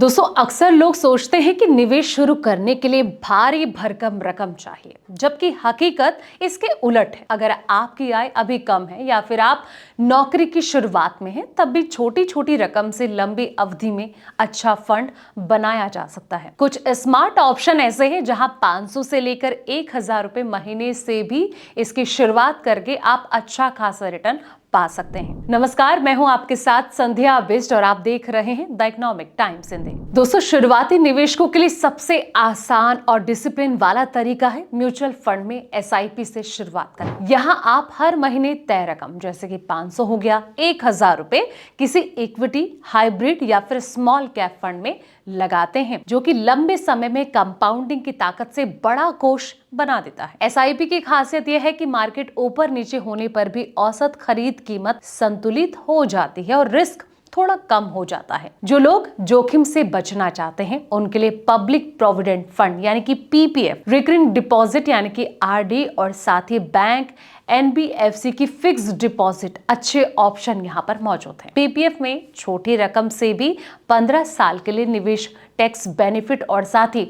दोस्तों अक्सर लोग सोचते हैं कि निवेश शुरू करने के लिए भारी भरकम रकम चाहिए, जबकि हकीकत इसके उलट है। अगर आपकी आय अभी कम है या फिर आप नौकरी की शुरुआत में हैं, तब भी छोटी छोटी रकम से लंबी अवधि में अच्छा फंड बनाया जा सकता है। कुछ स्मार्ट ऑप्शन ऐसे हैं जहां 500 से लेकर 1000 रुपए महीने से भी इसकी शुरुआत करके आप अच्छा खासा रिटर्न पा सकते हैं। नमस्कार, मैं हूं आपके साथ संध्या बिष्ट और आप देख रहे हैं द इकोनॉमिक टाइम्स हिंदी। दोस्तों, शुरुआती निवेशकों के लिए सबसे आसान और डिसिप्लिन वाला तरीका है म्यूचुअल फंड में एसआईपी से शुरुआत करना। यहाँ आप हर महीने तय रकम जैसे कि 500 हो गया, 1000 रुपए किसी इक्विटी, हाइब्रिड या फिर स्मॉल कैप फंड में लगाते हैं, जो कि लंबे समय में कंपाउंडिंग की ताकत से बड़ा कोष बना देता है। एसआईपी की खासियत यह है कि मार्केट ऊपर नीचे होने पर भी औसत खरीद कीमत संतुलित हो जाती है और रिस्क थोड़ा कम हो जाता है। जो लोग जोखिम से बचना चाहते हैं उनके लिए पब्लिक प्रोविडेंट फंड यानी कि पीपीएफ, रिकरिंग डिपॉजिट यानी कि आरडी और साथ ही बैंक एनबीएफसी की फिक्स डिपॉजिट अच्छे ऑप्शन यहाँ पर मौजूद हैं। पीपीएफ में छोटी रकम से भी 15 साल के लिए निवेश टैक्स बेनिफिट और साथ ही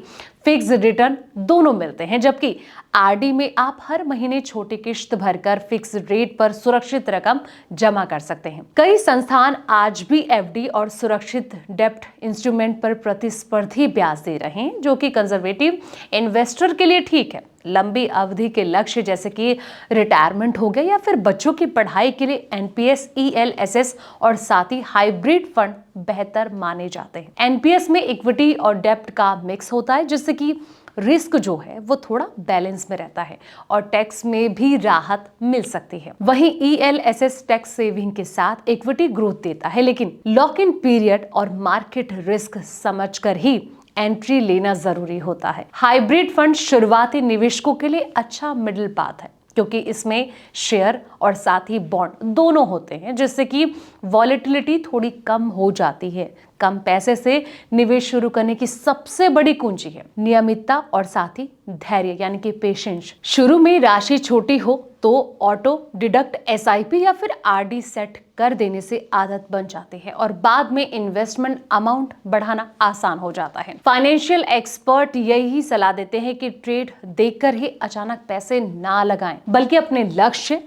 फिक्स रिटर्न दोनों मिलते हैं, जबकि आरडी में आप हर महीने छोटी किश्त भरकर फिक्स रेट पर सुरक्षित रकम जमा कर सकते हैं। कई संस्थान आज भी एफडी और सुरक्षित डेब्ट इंस्ट्रूमेंट पर प्रतिस्पर्धी ब्याज दे रहे हैं, जो कि कंजर्वेटिव इन्वेस्टर के लिए ठीक है। लंबी अवधि के लक्ष्य जैसे कि रिटायरमेंट हो गया या फिर बच्चों की पढ़ाई के लिए एनपीएस, ईएलएसएस और साथ ही हाइब्रिड फंड बेहतर माने जाते हैं। एनपीएस में इक्विटी और डेब्ट का मिक्स होता है, जिससे कि रिस्क जो है वो थोड़ा बैलेंस में रहता है और टैक्स में भी राहत मिल सकती है। वहीं ईएलएसएस टैक्स सेविंग के साथ इक्विटी ग्रोथ देता है, लेकिन लॉक इन पीरियड और मार्केट रिस्क समझकर ही एंट्री लेना जरूरी होता है। हाइब्रिड फंड शुरुआती निवेशकों के लिए अच्छा मिडिल पाथ है, क्योंकि इसमें शेयर और साथ ही बॉन्ड दोनों होते हैं, जिससे कि वॉलेटिलिटी थोड़ी कम हो जाती है। कम पैसे से निवेश शुरू करने की सबसे बड़ी कुंजी है नियमितता और साथ ही धैर्य यानी कि पेशेंस। शुरू में राशि छोटी हो तो ऑटो डिडक्ट एसआईपी या फिर आरडी सेट कर देने से आदत बन जाती है और बाद में इन्वेस्टमेंट अमाउंट बढ़ाना आसान हो जाता है। फाइनेंशियल एक्सपर्ट यही सलाह देते हैं कि ट्रेड देखकर ही अचानक पैसे ना लगाएं, बल्कि अपने लक्ष्य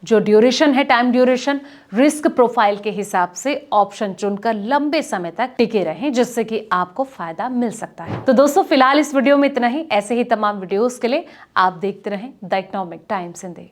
जो ड्यूरेशन है, टाइम ड्यूरेशन, रिस्क प्रोफाइल के हिसाब से ऑप्शन चुनकर लंबे समय तक टिके रहें, जिससे कि आपको फायदा मिल सकता है। तो दोस्तों, फिलहाल इस वीडियो में इतना ही। ऐसे ही तमाम वीडियोस के लिए आप देखते रहें द इकोनॉमिक टाइम्स हिंदी।